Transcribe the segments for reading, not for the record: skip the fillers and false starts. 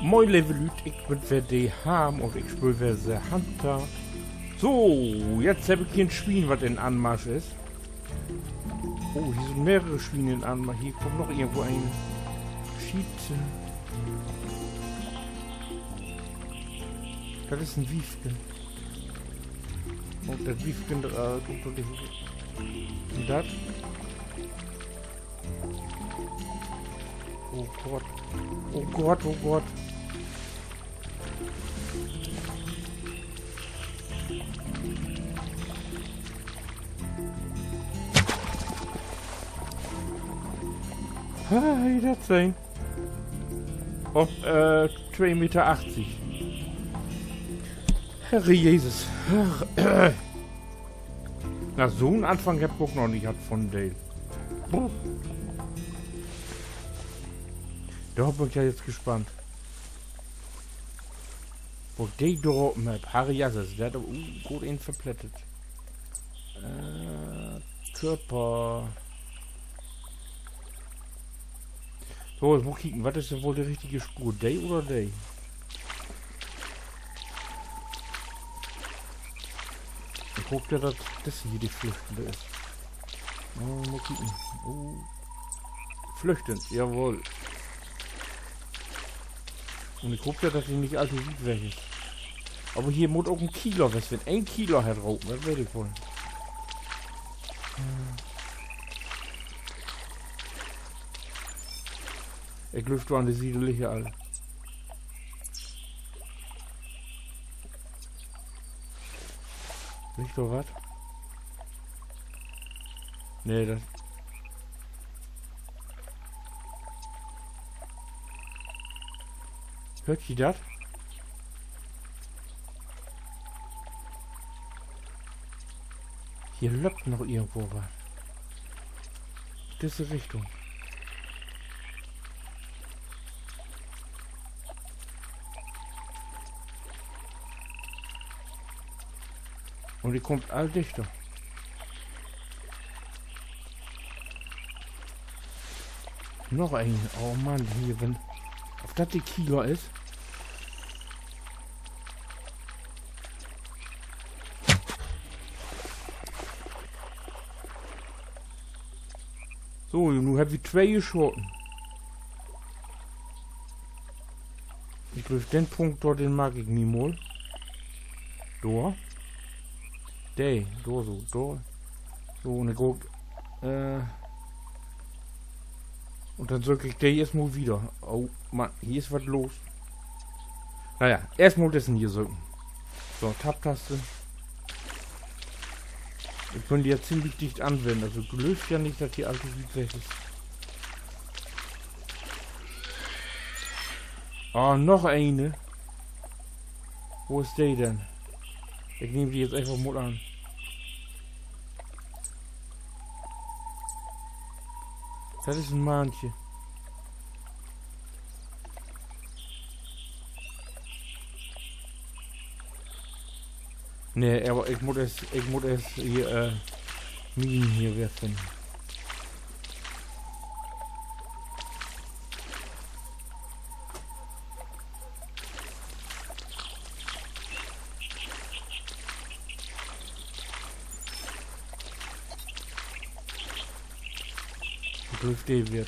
Moin Levelüt, ich bin wer die haben und ich spiele wer der Hunter. So, jetzt habe ich hier ein Schwein, was in Anmarsch ist. Oh, hier sind mehrere Schweine in Anmarsch. Hier kommt noch irgendwo ein Schieten. Das ist ein Wiefken. Und das Wiefken, und das? Oh Gott. Oh Gott, oh Gott. Hey, das sein. Auf 2,80 Meter. Herr Jesus. Na, so einen Anfang hab ich noch nicht gehabt von Dale. Da bin ich ja jetzt gespannt. Wo die dort mit Harry Jasses, der hat aber gut ihn verplättet. Körper. So, jetzt muss ich kicken, was ist denn wohl die richtige Spur? Day oder Day? Ich guck ja, dass das hier die Flüchtende ist. Oh, mal kicken. Oh. Flüchtend, jawohl. Und ich guck ja, dass die nicht allzu weit weg ist. Aber hier muss auch ein Kilo was, wenn ein Kilo herrauchen, das werde ich wohl. Ich lüfte an die Siedeliche alle. Nicht doch was? Nee, das. Hört ihr das? Hier löppt noch irgendwo was. Diese Richtung. Und die kommt all dichter. Noch ein. Oh Mann, hier, wenn auf das die Kilo ist. So, nun habe ich 2 geschossen. Ich glaube, den Punkt dort, den mag ich nie mal. Da. Da, so, da. So, eine Gurk. Und dann drücke ich der erstmal wieder. Oh, Mann, hier ist was los. Naja, erstmal das hier drücken. So, Tab-Taste. Ich könnte ja ziemlich dicht anwenden. Also gelöst ja nicht, dass die alte Lied weg ist. Oh, noch eine. Wo ist der denn? Ich nehme die jetzt einfach mal an. Das ist ein Mahnchen. Nee, aber ich muss es hier, Minen hier werfen. Die wird.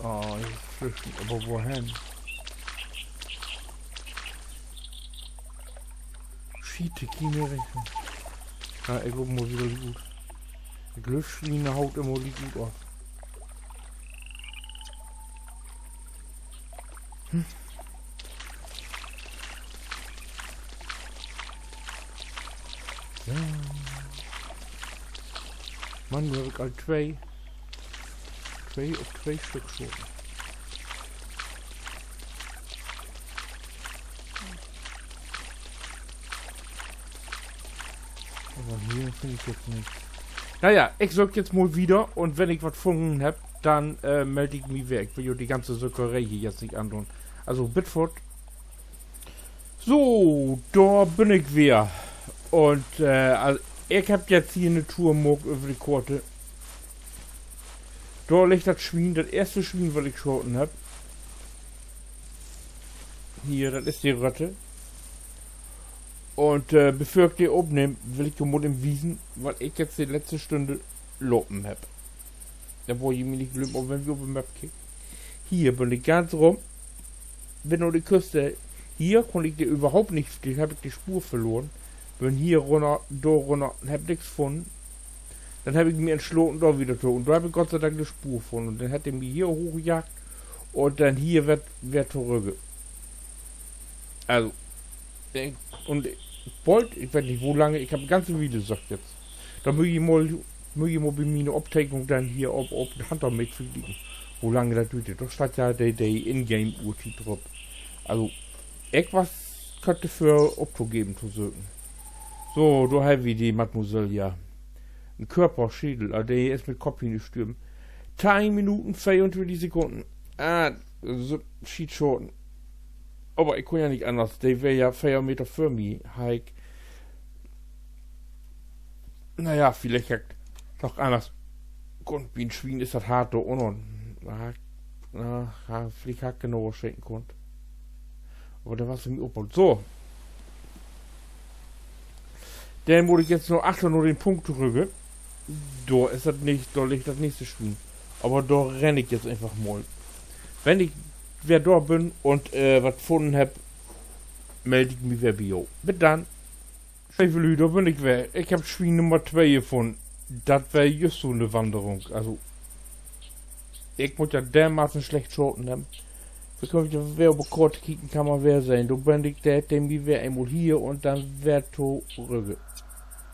Oh, ich flüchten, aber wohin? Schiete, keine Rechnung. Ja, ich glaube mal wieder gut. Die Glücksschweine haut immer gut auf. Ja. Mann, du hast halt 2 Stück schon. Aber hier finde ich jetzt nicht. Naja, ich sag jetzt mal wieder und wenn ich was gefunden habe, dann melde ich mich weg. Ich will ja die ganze Söckerei hier jetzt nicht antun. Also Bitford. So, da bin ich wieder. Und also ich hab jetzt hier eine Tour gemacht über die Korte. Da liegt das Schwein, das erste Schwein, was ich geschoten hab. Hier, das ist die Ratte. Und bevor ich die aufnehme, will ich mal im Wiesen, weil ich jetzt die letzte Stunde lopen hab. Da wollte ich mir nicht glücklich, auch wenn wir auf die Map kicken. Hier bin ich ganz rum. Bin nur die Küste. Hier konnte ich die überhaupt nicht, hier habe ich die Spur verloren. Bin hier runter, da runter, hab nichts gefunden. Dann habe ich mir entschlossen, da wieder zu. Und da habe ich Gott sei Dank eine Spur gefunden. Und dann hat er mich hier hochgejagt. Und dann hier wird zurück. Also, und ich wollte, ich weiß nicht wo lange, ich habe ein ganzes Video gesagt jetzt. Da möge ich mal bei mir eine Abteckung dann hier auf die Hand damit fliegen. Wo lange das tut. Da steht ja die Ingame-Uhr drauf. Also, etwas könnte für Opto geben zu suchen. So, da haben wir die Mademoiselle ja. Ein Körperschädel, also der ist mit Kopf gestorben. 3 Minuten 22 Sekunden. So schied schon. Aber ich kann ja nicht anders. Der wäre ja 4 Meter für mich. Hike. Naja, vielleicht noch anders. Und wie ein Schwein ist das hart da unten. Vielleicht hat genauer schenken konnte. Aber da war es im Opel. So. Dann wurde ich jetzt nur achten, nur den Punkt drücken. Da ist das nicht, da liegt das nächste Schwein. Aber da renne ich jetzt einfach mal. Wenn ich wer da bin und was gefunden hab, melde ich mich wer Bio. Bis dann. Schäferlü, da bin ich wer. Ich hab Schwein Nummer 2 gefunden. Das wäre just so eine Wanderung. Also, ich muss ja dermaßen schlecht schoten haben. Da kann ich ja wer über Karte kicken, kann man wer sein. Da bin ich der mir wer einmal hier und dann wer zurück.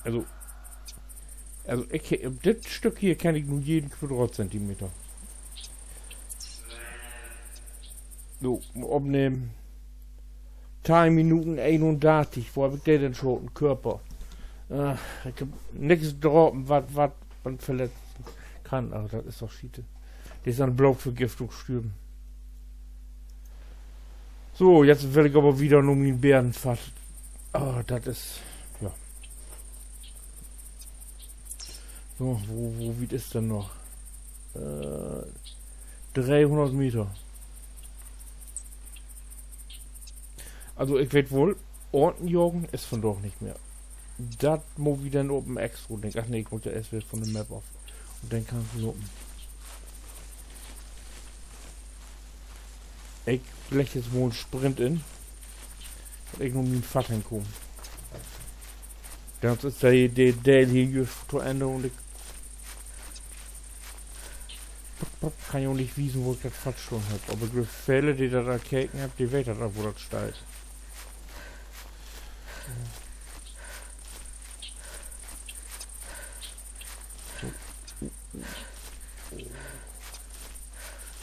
Also ich, das Stück hier kenne ich nur jeden Quadratzentimeter. So, abnehmen. 3 Minuten 31. Wo hab ich den denn schon? Ein Körper. Ich hab nichts droppen, was man verletzen kann. Aber das ist doch Schiete. Das ist an Blauvergiftung stürben. So, jetzt will ich aber wieder nur meinen Bärenfahrt. Das ist. Ja. So, wo wie ist denn noch? 300 Meter. Also ich werd wohl Ortenjoggen ist von doch nicht mehr. Das muss wieder ein Open Extra denken. Ach nee, ich muss ja erst wieder von der Map auf. Und dann kann ich lopen. Ich blech jetzt wohl einen Sprint in. Und ich nur mit dem Vater hinkommen. Dann ist der Dale hier zu Ende und ich kann ja auch nicht wissen, wo ich das Fatsch schon hab. Aber die Fälle, die da keken hab, die weiter da, wo das steht.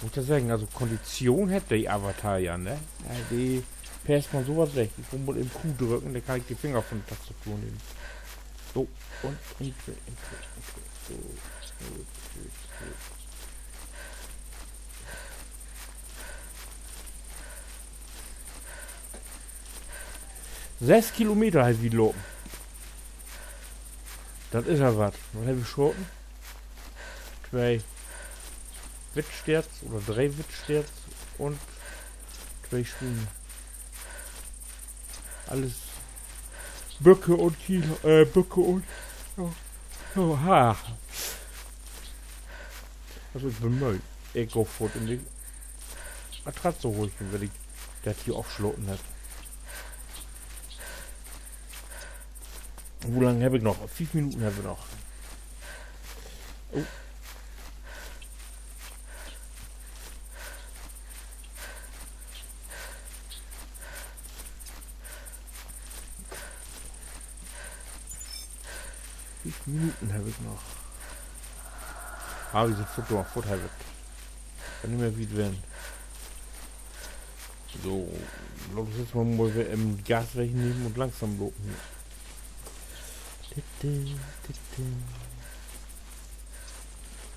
Muss ich sagen, also Kondition hätte die Avatar ja, ne? Ja, die passt man sowas weg. Ich muss mal im Q drücken, dann kann ich die Finger von der Tastatur nehmen. So, und Entry. So. 6 Kilometer halt wie lopen. Das ist ja was. Was habe ich schoten? 2 Wittsterz oder 3 Wittsterz und 2 Schwingen. Alles Böcke und Kieler, Böcke und ha. Also ich bin Müll. Ich go fort in die Matratze ruhig, wenn ich das hier aufschloten hat. Wo lange habe ich noch? 5 Minuten habe ich noch. Oh. Wie viele Minuten habe ich noch? Wir sind fort habe ich. Kann nicht mehr weit werden. So, lass uns jetzt mal im Gas wegnehmen und langsam lopen.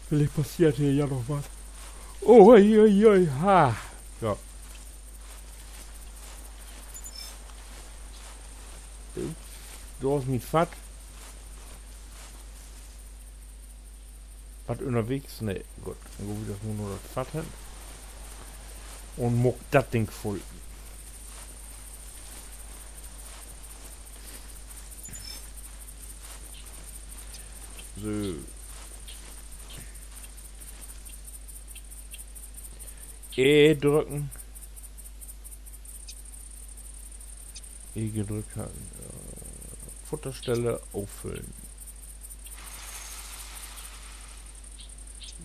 Vielleicht passiert hier ja noch was. Oh, ha. Ja. Du hast mit Fahrt. Was unterwegs? Ne, gut. Dann guck ich das nur das Fahrt hin. Und muck das Ding voll. So. E drücken. E gedrückt halten. Futterstelle auffüllen.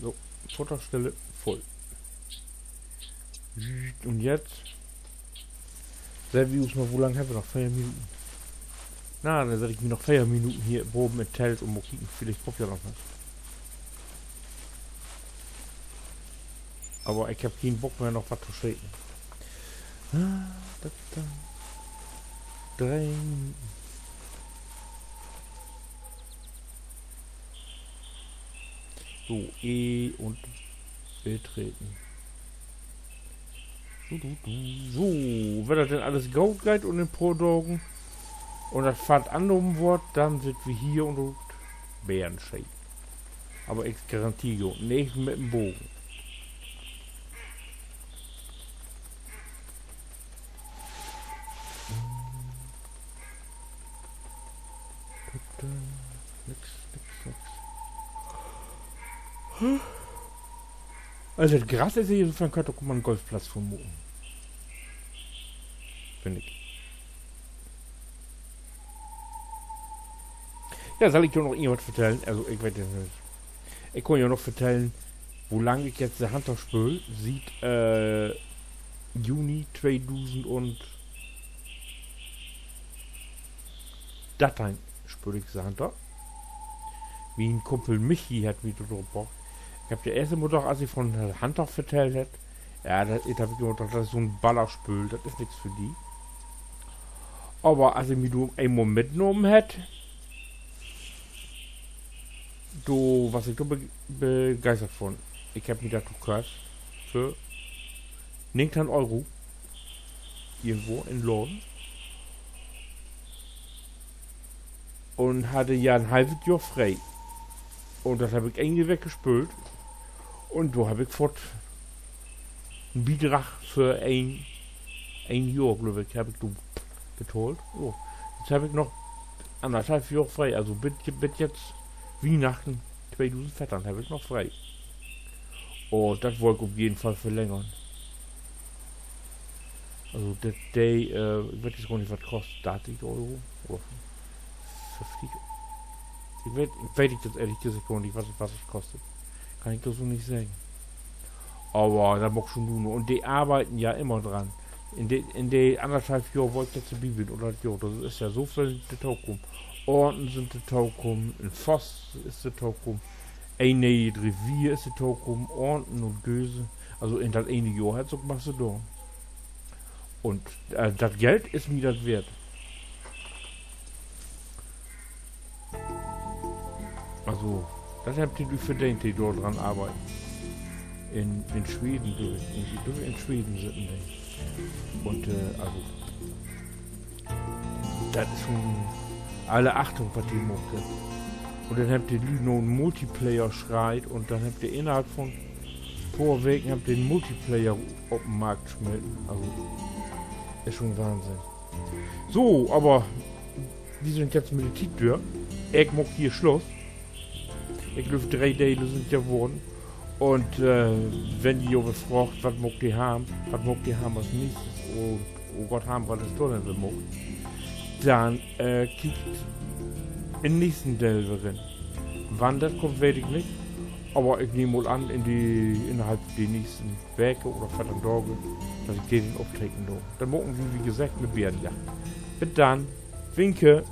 So, Futterstelle voll. Und jetzt Servius mal, wo lange haben wir noch? 4 Minuten. Na, dann werde ich mir noch 4 Minuten hier oben mit Telt und Mokiken. Vielleicht kommt ja noch was. Aber ich habe keinen Bock mehr noch was zu schicken. 3 Minuten. So, E und betreten. So, wenn das denn alles Gold geht und den Produkten und das Pfad angenommen wird, dann sind wir hier und Bärenschein. Aber ich garantiere, nicht mit dem Bogen. Nix. Also das Gras ist hier, insofern könnte man einen Golfplatz vermuten. Finde ich. Ja, soll ich dir noch irgendwas vertellen? Also ich weiß nicht. Ich kann ja noch vertellen, wo lange ich jetzt der Hunter spüle. Sieht Juni 2000 und Dateien spüle ich der Hunter. Wie ein Kumpel Michi hat mich dort gebracht. Ich habe der erste Mal doch, als ich von Hunter vertellt hat, ja, das habe ich gedacht, das ist so ein Ballerspül, das ist nichts für die. Aber als ich mich einmal mitgenommen hat, was ich da begeistert von. Ich habe mich da gekauft für 19 Euro. Irgendwo in London. Und hatte ja ein halbes Jahr frei. Und das habe ich irgendwie weggespült. Und so habe ich fort einen Beitrag für ein Jahr, glaube ich, habe ich geteilt. So. Jetzt habe ich noch 1,5 Jahre frei. Also bis jetzt Weihnachten 2014 habe ich noch frei. Und das wollte ich auf jeden Fall verlängern. Also der Day, ich weiß jetzt gar nicht, was kostet, 30 Euro oder 50. Ich weiß jetzt ehrlich gesagt gar nicht, was es kostet. Kann ich das so nicht sagen. Aber da mag schon nur. Und die arbeiten ja immer dran. In den 1,5 Jahren wollte ich jetzt die Bibel oder ja, das ist ja so viel der Taukum. Orten sind der Taukum, in Voss ist der Taukum, eine Revier ist der Taukum, Orten und Göse. Also in das eine Jahr hat so Macedon. Und das Geld ist mir das wert. Also, das habt ihr verdient, die dort dran arbeiten. In Schweden, in Schweden sind die. Und, also, das ist schon alle Achtung, was die mochte. Und dann habt ihr noch einen Multiplayer schreit und dann habt ihr innerhalb von Vorwegen habt ihr den Multiplayer auf den Markt geschmelzen. Also, ist schon Wahnsinn. So, aber, die sind jetzt mit der Titür. Ich mag hier Schluss. Ich glaube, 3 Teile sind ja geworden. Und wenn die Junge fragt, was mag die haben als nächstes, und oh Gott, haben wir das doch nicht gemacht, dann kriegt in nächsten Teil drin. Wann das kommt, weiß ich nicht. Aber ich nehme mal an, innerhalb der nächsten Werke oder Vatertage, dass ich den auftreten darf. Dann machen wir, wie gesagt, eine Bärenjagd. Bis dann, Winke.